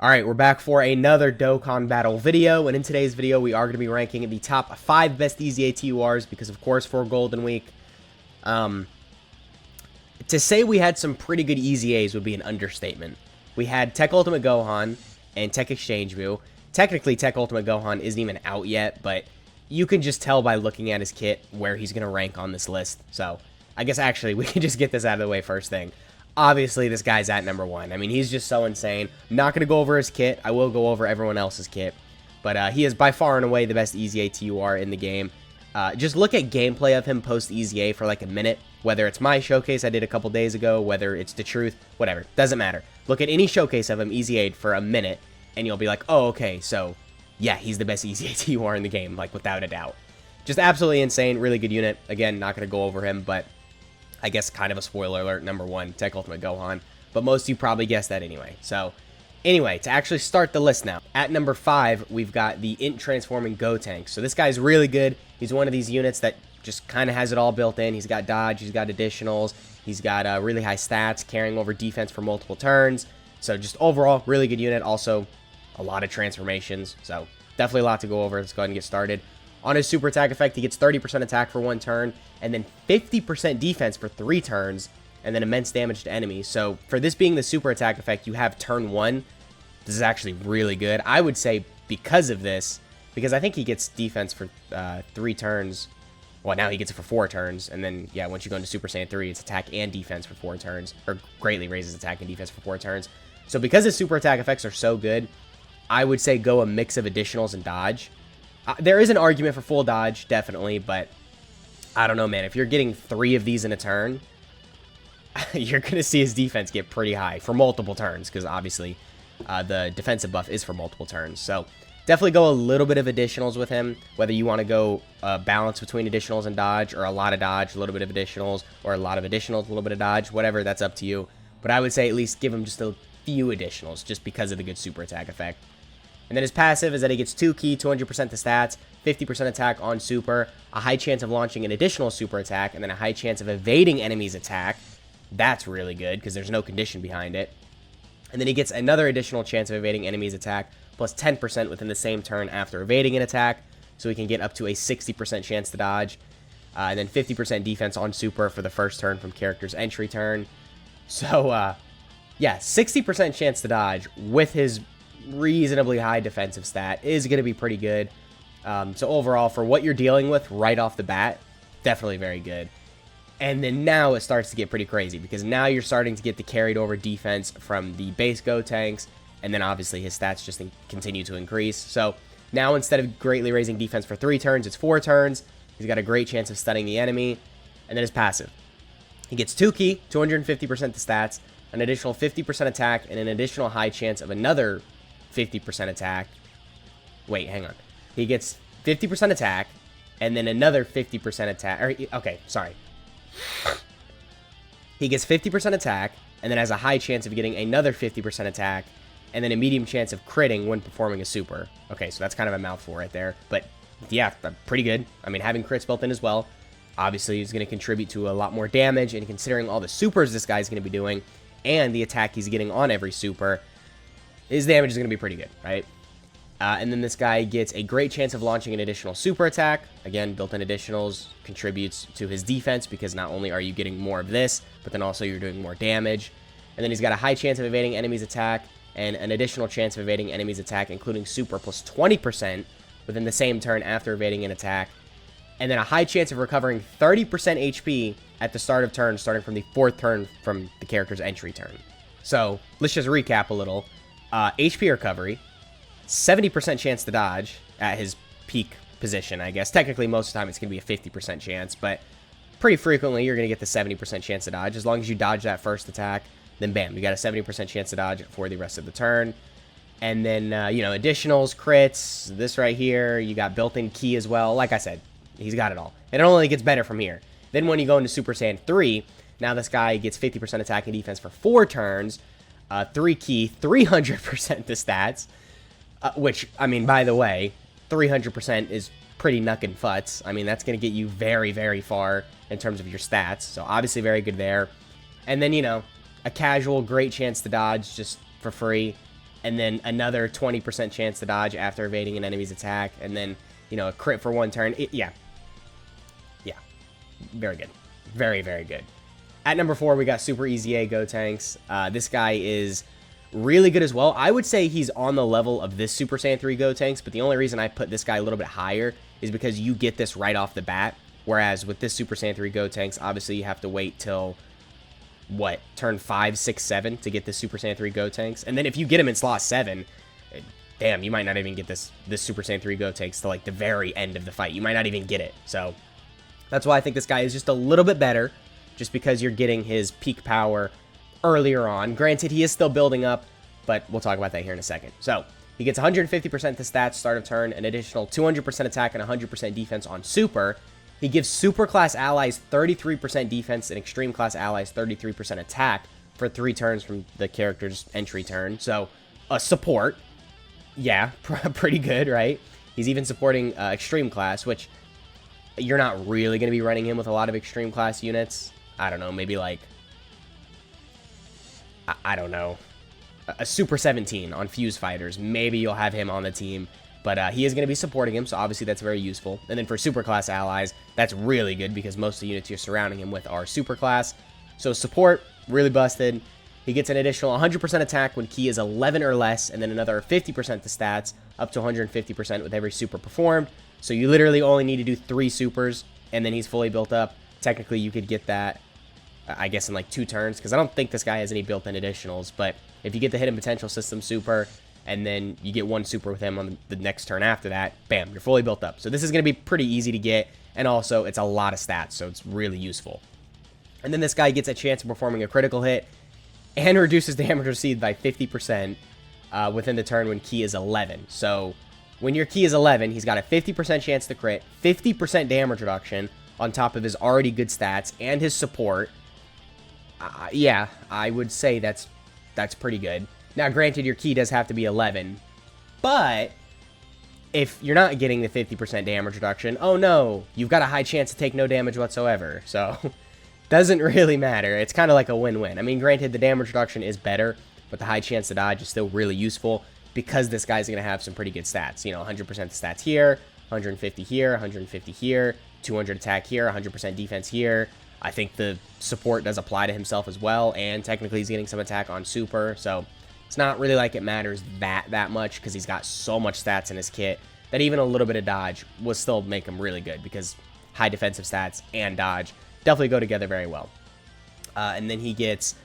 Alright, we're back for another Dokkan Battle video, and in today's video we are going to be ranking the top 5 best EZA TURs because, of course, for Golden Week. To say we had some pretty good EZAs would be an understatement. We had Tech Ultimate Gohan and Tech Exchange View. Technically, Tech Ultimate Gohan isn't even out yet, but you can just tell by looking at his kit where he's going to rank on this list. So, I guess actually we can just get this out of the way first thing. Obviously, this guy's at number 1. I mean, he's just so insane. I'm not going to go over his kit. I will go over everyone else's kit. But he is by far and away the best EZA TUR in the game. Just look at gameplay of him post EZA for like a minute. Whether it's my showcase I did a couple days ago, whether it's the truth, whatever. Doesn't matter. Look at any showcase of him EZA'd for a minute, and you'll be like, oh, okay, so yeah, he's the best EZA TUR in the game, like without a doubt. Just absolutely insane. Really good unit. Again, not going to go over him, but I guess kind of a spoiler alert, number 1, Tech Ultimate Gohan. But most of you probably guessed that anyway. So, anyway, to actually start the list now. At number 5, we've got the Int Transforming Gotenks. So this guy's really good. He's one of these units that just kind of has it all built in. He's got dodge, he's got additionals, he's got really high stats, carrying over defense for multiple turns. So just overall, really good unit. Also, a lot of transformations. So definitely a lot to go over. Let's go ahead and get started. On his super attack effect, he gets 30% attack for 1 turn, and then 50% defense for 3 turns, and then immense damage to enemies. So for this being the super attack effect, you have turn 1. This is actually really good. I would say because of this, because I think he gets defense for 3 turns. Well, now he gets it for 4 turns, and then, yeah, once you go into Super Saiyan 3, it's attack and defense for 4 turns, or greatly raises attack and defense for 4 turns. So because his super attack effects are so good, I would say go a mix of additionals and dodge. There is an argument for full dodge, definitely, but I don't know, man. If you're getting 3 of these in a turn, you're going to see his defense get pretty high for multiple turns, because obviously the defensive buff is for multiple turns. So definitely go a little bit of additionals with him, whether you want to go balance between additionals and dodge, or a lot of dodge, a little bit of additionals, or a lot of additionals, a little bit of dodge, whatever, that's up to you. But I would say at least give him just a few additionals, just because of the good super attack effect. And then his passive is that he gets 2 ki, 200% to stats, 50% attack on super, a high chance of launching an additional super attack, and then a high chance of evading enemies' attack. That's really good, because there's no condition behind it. And then he gets another additional chance of evading enemies' attack, plus 10% within the same turn after evading an attack, so he can get up to a 60% chance to dodge. And then 50% defense on super for the first turn from character's entry turn. So, yeah, 60% chance to dodge with his reasonably high defensive stat is going to be pretty good. So overall, for what you're dealing with right off the bat, definitely very good. And then now it starts to get pretty crazy, because now you're starting to get the carried over defense from the base Gotenks, and then obviously his stats just continue to increase. So now instead of greatly raising defense for 3 turns, it's 4 turns. He's got a great chance of stunning the enemy. And then his passive. He gets 2 ki, 250% to stats, an additional 50% attack, and an additional high chance of another 50% attack. Wait, hang on. He gets 50% attack, and then another 50% attack. Okay, sorry. He gets 50% attack, and then has a high chance of getting another 50% attack, and then a medium chance of critting when performing a super. Okay, so that's kind of a mouthful right there. But, yeah, pretty good. I mean, having crits built in as well, obviously is going to contribute to a lot more damage, and considering all the supers this guy's going to be doing, and the attack he's getting on every super, his damage is going to be pretty good, right? And then this guy gets a great chance of launching an additional super attack. Again, built-in additionals contributes to his defense, because not only are you getting more of this, but then also you're doing more damage. And then he's got a high chance of evading enemies' attack, and an additional chance of evading enemies' attack, including super, plus 20% within the same turn after evading an attack. And then a high chance of recovering 30% HP at the start of turn, starting from the 4th turn from the character's entry turn. So, let's just recap a little. HP recovery, 70% chance to dodge at his peak position, I guess. Technically, most of the time it's going to be a 50% chance, but pretty frequently you're going to get the 70% chance to dodge. As long as you dodge that first attack, then bam, you got a 70% chance to dodge for the rest of the turn. And then, you know, additionals, crits, this right here, you got built-in ki as well. Like I said, he's got it all. And it only gets better from here. Then when you go into Super Saiyan 3, now this guy gets 50% attack and defense for 4 turns, 3 ki, 300% to stats, which, I mean, by the way, 300% is pretty knuckin' futz. I mean, that's going to get you very, very far in terms of your stats, so obviously very good there. And then, you know, a casual great chance to dodge just for free, and then another 20% chance to dodge after evading an enemy's attack, and then, you know, a crit for 1 turn. Yeah. Very good. Very, very good. At number 4, we got Super EZA Gotenks. This guy is really good as well. I would say he's on the level of this Super Saiyan 3 Gotenks, but the only reason I put this guy a little bit higher is because you get this right off the bat, whereas with this Super Saiyan 3 Gotenks, obviously you have to wait till, what, turn 5, 6, 7 to get this Super Saiyan 3 Gotenks, and then if you get him in slot 7, damn, you might not even get this Super Saiyan 3 Gotenks to, like, the very end of the fight. You might not even get it, so that's why I think this guy is just a little bit better, just because you're getting his peak power earlier on. Granted, he is still building up, but we'll talk about that here in a second. So, he gets 150% to stats start of turn, an additional 200% attack and 100% defense on Super. He gives Super class allies 33% defense and Extreme class allies 33% attack for 3 turns from the character's entry turn. So, a support. Yeah, pretty good, right? He's even supporting Extreme class, which you're not really going to be running him with a lot of Extreme class units. I don't know, maybe like, I don't know, a Super 17 on Fuse Fighters. Maybe you'll have him on the team, but he is going to be supporting him, so obviously that's very useful. And then for Super class allies, that's really good because most of the units you're surrounding him with are Super class. So support, really busted. He gets an additional 100% attack when Ki is 11 or less, and then another 50% to stats, up to 150% with every super performed. So you literally only need to do 3 supers, and then he's fully built up. Technically, you could get that, I guess, in like 2 turns, because I don't think this guy has any built-in additionals. But if you get the Hidden Potential System super, and then you get 1 super with him on the next turn after that, bam, you're fully built up. So this is going to be pretty easy to get, and also it's a lot of stats, so it's really useful. And then this guy gets a chance of performing a critical hit, and reduces damage received by 50% within the turn when Ki is 11. So when your Ki is 11, he's got a 50% chance to crit, 50% damage reduction on top of his already good stats and his support. Yeah, I would say that's pretty good. Now, granted, your Ki does have to be 11, but if you're not getting the 50% damage reduction, oh no, you've got a high chance to take no damage whatsoever. So doesn't really matter. It's kind of like a win-win. I mean, granted, the damage reduction is better, but the high chance to dodge is still really useful because this guy's going to have some pretty good stats. You know, 100% stats here, 150 here, 150 here, 200 attack here, 100% defense here. I think the support does apply to himself as well, and technically he's getting some attack on Super, so it's not really like it matters that much because he's got so much stats in his kit that even a little bit of dodge will still make him really good because high defensive stats and dodge definitely go together very well. And then he gets,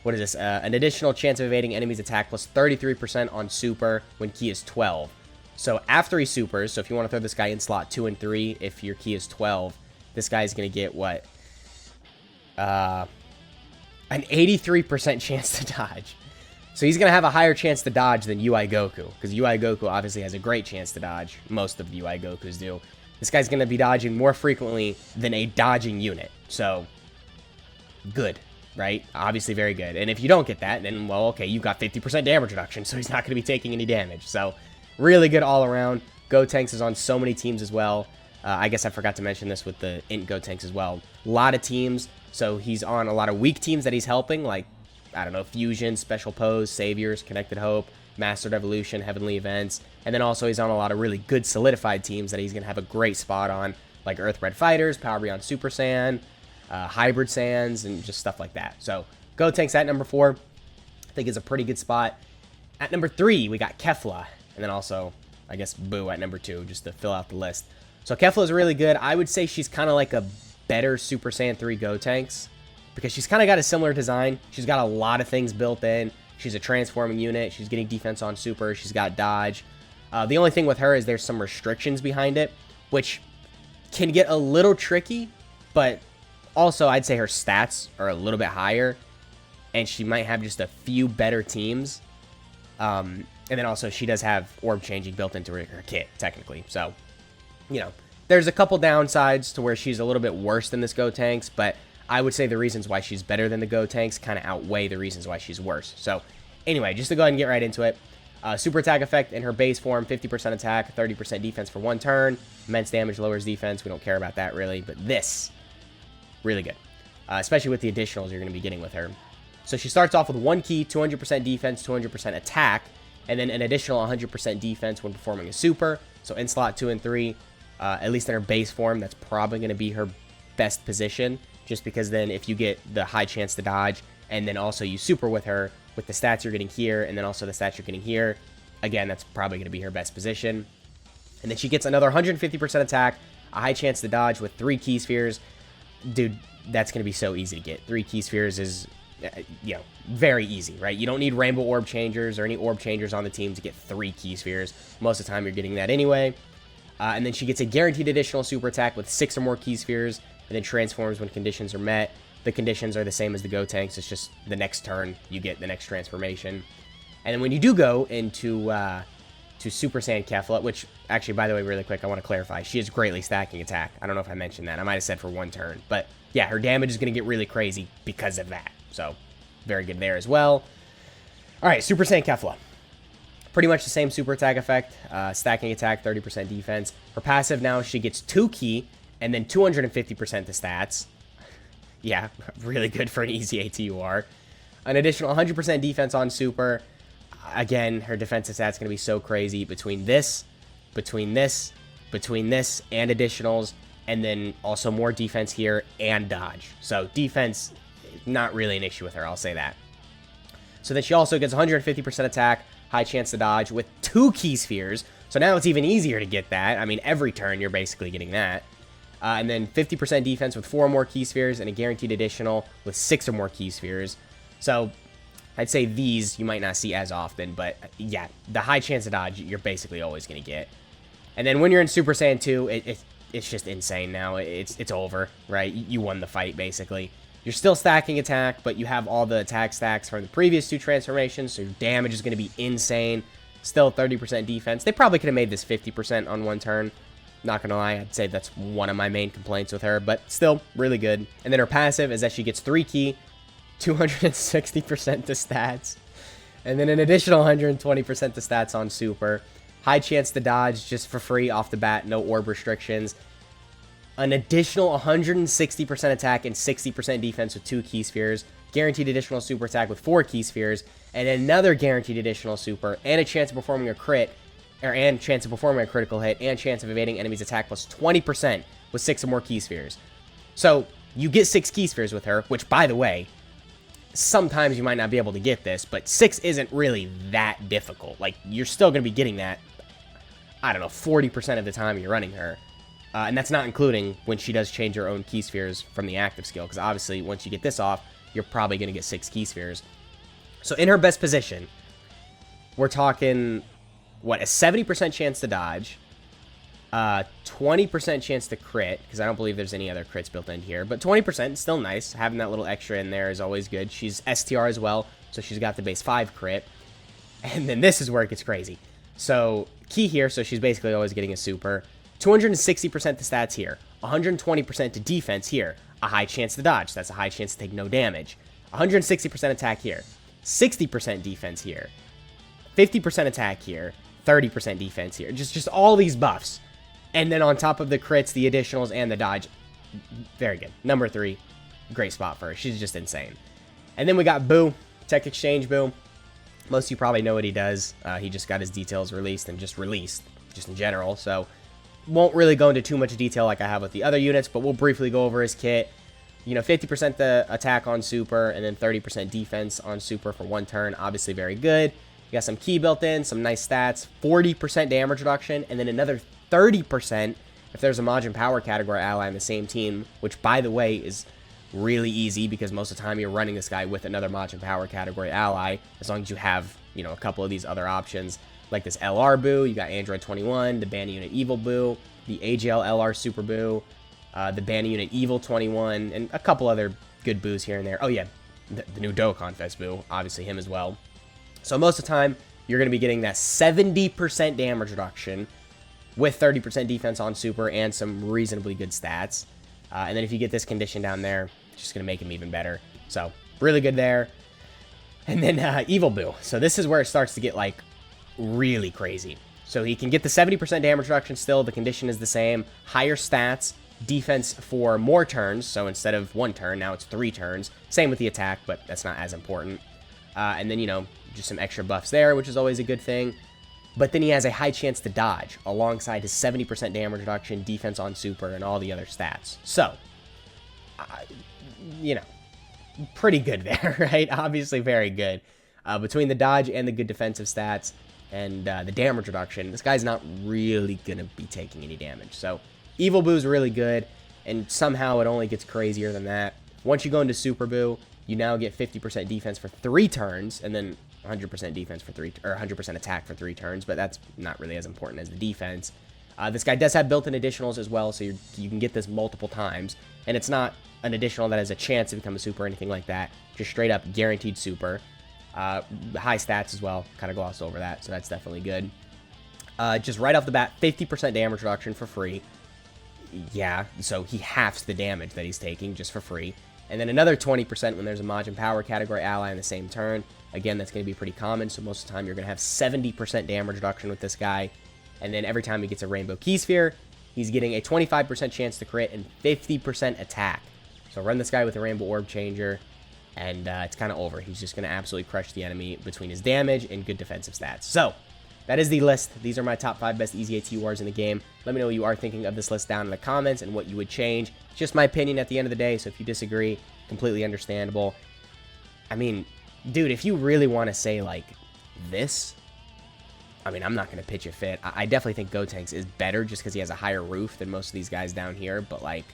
what is this? An additional chance of evading enemies' attack plus 33% on Super when Ki is 12. So after he supers, so if you want to throw this guy in slot 2 and 3, if your Ki is 12, this guy is going to get what? An 83% chance to dodge. So he's going to have a higher chance to dodge than UI Goku, because UI Goku obviously has a great chance to dodge. Most of the UI Gokus do. This guy's going to be dodging more frequently than a dodging unit. So, good, right? Obviously very good. And if you don't get that, then, well, okay, you've got 50% damage reduction, so he's not going to be taking any damage. So, really good all around. Gotenks is on so many teams as well. I guess I forgot to mention this with the Int Gotenks as well. A lot of teams, so he's on a lot of weak teams that he's helping, like, I don't know, Fusion, Special Pose, Saviors, Connected Hope, Mastered Evolution, Heavenly Events, and then also he's on a lot of really good solidified teams that he's going to have a great spot on, like Earthbred Fighters, Power Beyond Super Saiyan, Hybrid Saiyans, and just stuff like that. So, Gotenks at number 4, I think is a pretty good spot. At number 3, we got Kefla, and then also, I guess, Boo at number 2, just to fill out the list. So, Kefla is really good. I would say she's kind of like a better Super Saiyan 3 Gotenks, because she's kind of got a similar design. She's got a lot of things built in. She's a transforming unit. She's getting defense on Super. She's got dodge. The only thing with her is there's some restrictions behind it, which can get a little tricky, but also I'd say her stats are a little bit higher, and she might have just a few better teams. And then also she does have orb changing built into her kit, technically. So, you know, there's a couple downsides to where she's a little bit worse than this Gotenks, but I would say the reasons why she's better than the Gotenks kind of outweigh the reasons why she's worse. So, anyway, just to go ahead and get right into it. Super attack effect in her base form, 50% attack, 30% defense for 1 turn. Immense damage lowers defense. We don't care about that really, but this, really good. Especially with the additionals you're going to be getting with her. So she starts off with 1 Ki, 200% defense, 200% attack. and then an additional 100% defense when performing a super. So in slot 2 and 3, at least in her base form, that's probably going to be her best position, just because then if you get the high chance to dodge, and then also you super with her, with the stats you're getting here, and then also the stats you're getting here, again, that's probably going to be her best position. And then she gets another 150% attack, a high chance to dodge with 3 key spheres. Dude, that's going to be so easy to get. 3 key spheres is, very easy, right? You don't need rainbow orb changers or any orb changers on the team to get 3 key spheres. Most of the time, you're getting that anyway. And then she gets a guaranteed additional super attack with 6 or more key spheres, and then transforms when conditions are met. The conditions are the same as the Go tanks. It's just the next turn you get the next transformation. And then when you do go into to Super Saiyan Kefla, which actually, by the way, really quick, I want to clarify, she is greatly stacking attack. I don't know if I mentioned that. I might have said for 1 turn, but yeah, her damage is going to get really crazy because of that. So very good there as well. All right, Super Saiyan Kefla. Pretty much the same super attack effect. Stacking attack, 30% defense. Her passive now, she gets 2 key and then 250% to stats. Yeah, really good for an easy ATUR. An additional 100% defense on super. Again, her defensive stats going to be so crazy between this, and additionals, and then also more defense here and dodge. So defense, not really an issue with her, I'll say that. So then she also gets 150% attack, high chance to dodge with 2 key spheres. So now it's even easier to get that. I mean, every turn you're basically getting that. And then 50% defense with 4 or more key spheres and a guaranteed additional with 6 or more key spheres. So I'd say these you might not see as often, but yeah, the high chance to dodge you're basically always going to get. And then when you're in Super Saiyan 2, it's just insane now. It's over, right? You won the fight, basically. You're still stacking attack, but you have all the attack stacks from the previous 2 transformations, so your damage is going to be insane. Still 30% defense. They probably could have made this 50% on 1 turn. Not going to lie, I'd say that's one of my main complaints with her, but still really good. And then her passive is that she gets 3 key, 260% to stats, and then an additional 120% to stats on super. High chance to dodge just for free off the bat, no orb restrictions. An additional 160% attack and 60% defense with 2 key spheres. Guaranteed additional super attack with 4 key spheres, and another guaranteed additional super, and a chance of performing a crit, and chance of performing a critical hit, and chance of evading enemies' attack plus 20% with 6 or more key spheres. So you get 6 key spheres with her, which, by the way, sometimes you might not be able to get this, but 6 isn't really that difficult. Like, you're still going to be getting that, I don't know, 40% of the time you're running her. And that's not including when she does change her own key spheres from the active skill, because obviously once you get this off, you're probably going to get 6 key spheres. So in her best position, we're talking, what, a 70% chance to dodge, 20% chance to crit, because I don't believe there's any other crits built in here, but 20% is still nice. Having that little extra in there is always good. She's STR as well, so she's got the base 5 crit. And then this is where it gets crazy. So key here, so she's basically always getting a super. 260% to stats here, 120% to defense here, a high chance to dodge, that's a high chance to take no damage, 160% attack here, 60% defense here, 50% attack here, 30% defense here, just all these buffs, and then on top of the crits, the additionals, and the dodge, very good. Number 3, great spot for her, she's just insane. And then we got Boo, Tech Exchange Boo. Most of you probably know what he does. He just got his details released and just in general, so won't really go into too much detail like I have with the other units, but we'll briefly go over his kit. 50% the attack on super, and then 30% defense on super for 1 turn. Obviously very good. You got some key built in, some nice stats, 40% damage reduction, and then another 30% if there's a Majin Power category ally on the same team, which, by the way, is really easy because most of the time you're running this guy with another Majin Power category ally, as long as you have, a couple of these other options. Like this LR Boo, you got Android 21, the Banner Unit Evil Boo, the AGL LR Super Boo, the Banner Unit Evil 21, and a couple other good boos here and there. Oh yeah, the new Dokkan Fest Boo, obviously him as well. So most of the time, you're going to be getting that 70% damage reduction with 30% defense on super and some reasonably good stats. And then if you get this condition down there, it's just going to make him even better. So really good there. And then Evil Boo. So this is where it starts to get like really crazy. So he can get the 70% damage reduction still. The condition is the same. Higher stats, defense for more turns. So instead of 1 turn, now it's 3 turns. Same with the attack, but that's not as important. And then, just some extra buffs there, which is always a good thing. But then he has a high chance to dodge alongside his 70% damage reduction, defense on super, and all the other stats. So, you know, pretty good there, right? Obviously very good. Between the dodge and the good defensive stats and the damage reduction, this guy's not really going to be taking any damage. So, Evil Boo's really good, and somehow it only gets crazier than that. Once you go into Super Boo, you now get 50% defense for 3 turns, and then 100% defense for 3, or 100% attack for 3 turns, but that's not really as important as the defense. This guy does have built-in additionals as well, so you can get this multiple times, and it's not an additional that has a chance to become a super or anything like that, just straight up guaranteed super. High stats as well, kind of glossed over that, so that's definitely good. Just right off the bat, 50% damage reduction for free. Yeah, so he halves the damage that he's taking just for free. And then another 20% when there's a Majin Power category ally in the same turn. Again, that's going to be pretty common, so most of the time you're going to have 70% damage reduction with this guy. And then every time he gets a Rainbow Key Sphere, he's getting a 25% chance to crit and 50% attack. So run this guy with a Rainbow Orb Changer, and it's kind of over. He's just going to absolutely crush the enemy between his damage and good defensive stats. So, that is the list. These are my top 5 best EZA Wars in the game. Let me know what you are thinking of this list down in the comments and what you would change. It's just my opinion at the end of the day, so if you disagree, completely understandable. I mean, dude, if you really want to say, like, this, I mean, I'm not going to pitch a fit. I definitely think Gotenks is better just because he has a higher roof than most of these guys down here, but, like,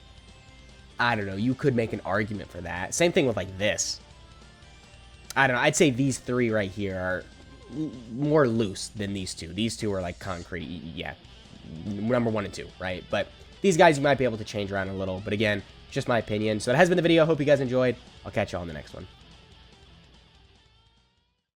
I don't know. You could make an argument for that. Same thing with, like, this. I don't know. I'd say these 3 right here are more loose than these 2. These 2 are, like, concrete. Yeah, number 1 and 2, right? But these guys you might be able to change around a little. But, again, just my opinion. So that has been the video. Hope you guys enjoyed. I'll catch you all in the next one.